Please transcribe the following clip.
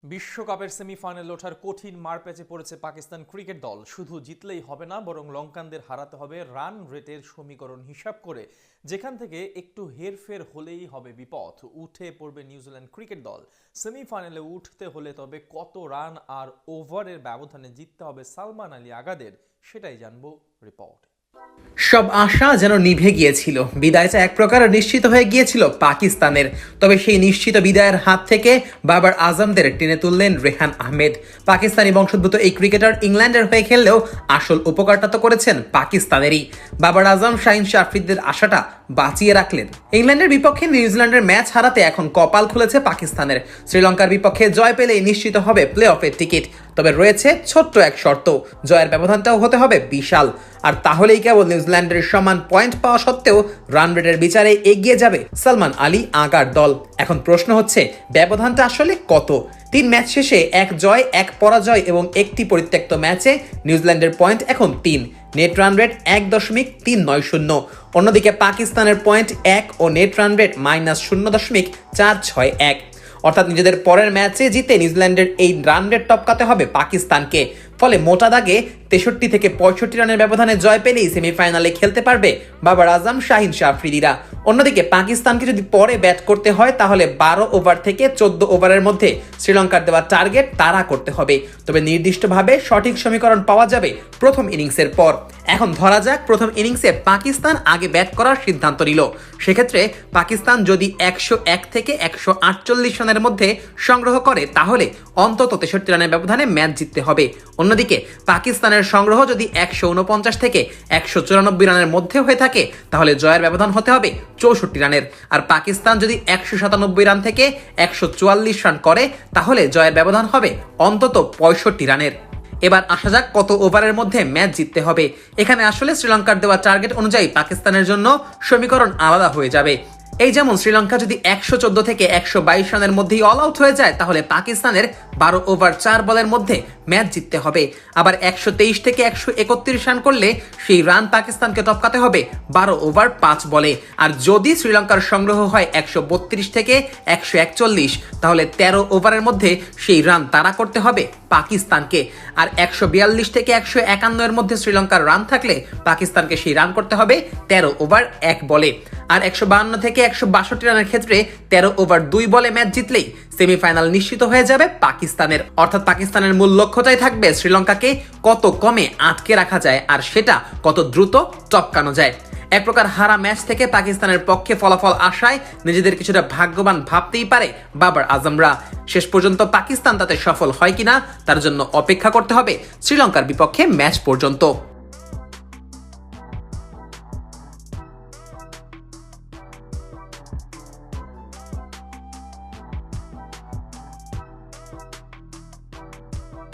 বিশ্বকাপের সেমিফাইনালে ওঠার কঠিন মারপ্যাচে পড়েছে পাকিস্তান ক্রিকেট দল। শুধু জিতলেই হবে না, বরং লঙ্কানদের হারাতে হবে রান রেটের সমীকরণ হিসাব করে, যেখান থেকে একটু হেরফের হলেই হবে বিপদ। উঠে পড়বে নিউজিল্যান্ড ক্রিকেট দল। সেমিফাইনালে উঠতে হলে তবে কত রান আর ওভারের ব্যবধানে জিততে হবে সালমান আলী আগাদের, সেটাই জানবো রিপোর্ট। সব আশা যেন নিভে গিয়েছিল, বিদায়টা এক প্রকার নিশ্চিত হয়ে গিয়েছিল পাকিস্তানের। তবে সেই নিশ্চিত বিদায়ের হাত থেকে বাবার আজমদের টেনে তুললেন রেহান আহমেদ। পাকিস্তানি বংশোদ্ভূত এই ক্রিকেটার ইংল্যান্ডের হয়ে খেললেও আসল উপকারটা তো করেছেন পাকিস্তানেরই। বাবার আজম শাহিন শাহ আফ্রিদিদের আশাটা বাঁচিয়ে রাখলেন। ইংল্যান্ডের বিপক্ষে নিউজিল্যান্ডের ম্যাচ হারাতে এখন কপাল খুলেছে পাকিস্তানের। শ্রীলঙ্কার বিপক্ষে জয় পেলেই নিশ্চিত হবে প্লে অফের টিকিট। তবে রয়েছে ছোট্ট এক শর্ত, জয়ের ব্যবধানটাও হতে হবে বিশাল। আর তাহলেই কেবল নিউজিল্যান্ডের সমান পয়েন্ট পাওয়া সত্ত্বেও রান রেটের বিচারে এগিয়ে যাবে সালমান আলী আগার দল। এখন প্রশ্ন হচ্ছে, ব্যবধানটা আসলে কত? 3 ম্যাচ শেষে 1 জয়, 1 পরাজয় এবং 1টি পরিত্যক্ত ম্যাচে নিউজিল্যান্ডের পয়েন্ট এখন 3। Net run rate 1.390। অন্যদিকে পাকিস্তানের পয়েন্ট 1 ও নেট রান রেট -0.461। অর্থাৎ নিজেদের পরের ম্যাচে জিতে নিউজিল্যান্ডের এই রান রেট টপকাতে হবে পাকিস্তানকে। ফলে মোটা দাগে 63 থেকে 65 রানের ব্যবধানে জয় পেলেই সেমিফাইনালে খেলতে পারবে বাবার আজম শাহিন শাহ আফ্রিদিরা। অন্যদিকে পাকিস্তানকে যদি পরে ব্যাট করতে হয়, তাহলে 12 ওভার থেকে 14 ওভারের মধ্যে শ্রীলঙ্কার দেওয়া টার্গেট তাড়া করতে হবে। তবে নির্দিষ্টভাবে সঠিক সমীকরণ পাওয়া যাবে প্রথম ইনিংসের পর। এখন ধরা যাক প্রথম ইনিংসে পাকিস্তান আগে ব্যাট করার সিদ্ধান্ত নিল। সেক্ষেত্রে পাকিস্তান যদি 101 থেকে 148 রানের মধ্যে সংগ্রহ করে, তাহলে অন্তত 63 রানের ব্যবধানে ম্যাচ জিততে হবে। অন্যদিকে পাকিস্তানের সংগ্রহ যদি 149 থেকে 194 রানের মধ্যে হয়ে থাকে, তাহলে জয়ের ব্যবধান হতে হবে 64 রানের। আর পাকিস্তান যদি 197 রান থেকে 144 রান করে, তাহলে জয়ের ব্যবধান হবে অন্তত 65 রানের। এবার আসা যাক কত ওভারের মধ্যে ম্যাচ জিততে হবে। এখানে আসলে শ্রীলঙ্কার দেওয়া টার্গেট অনুযায়ী পাকিস্তানের জন্য সমীকরণ আলাদা হয়ে যাবে। এই যেমন শ্রীলঙ্কা যদি 114 থেকে 122 রানের মধ্যেই অল আউট হয়ে যায়, তাহলে পাকিস্তানের 12 ওভার 4 বলের মধ্যে ম্যাচ জিততে হবে। আবার 123 থেকে 131 রান করলে সেই রান পাকিস্তানকে টপকাতে হবে 12 ওভার 5 বলে। আর যদি শ্রীলঙ্কার সংগ্রহ হয় 132 থেকে 141, তাহলে 13 ওভারের মধ্যে সেই রান তাড়া করতে হবে পাকিস্তানকে। আর 142 থেকে 151 এর মধ্যে শ্রীলঙ্কার রান থাকলে পাকিস্তানকে সেই রান করতে হবে 13 ওভার 1 বলে। আর 152 থেকে 162 রানের ক্ষেত্রে 13 ওভার 2 বলে ম্যাচ জিতলেই সেমিফাইনাল নিশ্চিত হয়ে যাবে পাকিস্তানের। অর্থাৎ পাকিস্তানের মূল লক্ষ্যটাই থাকবে শ্রীলঙ্কাকে কত কমে আটকে রাখা যায়, আর সেটা কত দ্রুত টপকানো যায়। এক প্রকার হারা ম্যাচ থেকে পাকিস্তানের পক্ষে ফলাফল আশায় নিজেদের কিছুটা ভাগ্যবান ভাবতেই পারে বাবার আজমরা। শেষ পর্যন্ত পাকিস্তান তাতে সফল হয় কিনা, তার জন্য অপেক্ষা করতে হবে শ্রীলঙ্কার বিপক্ষে ম্যাচ পর্যন্ত।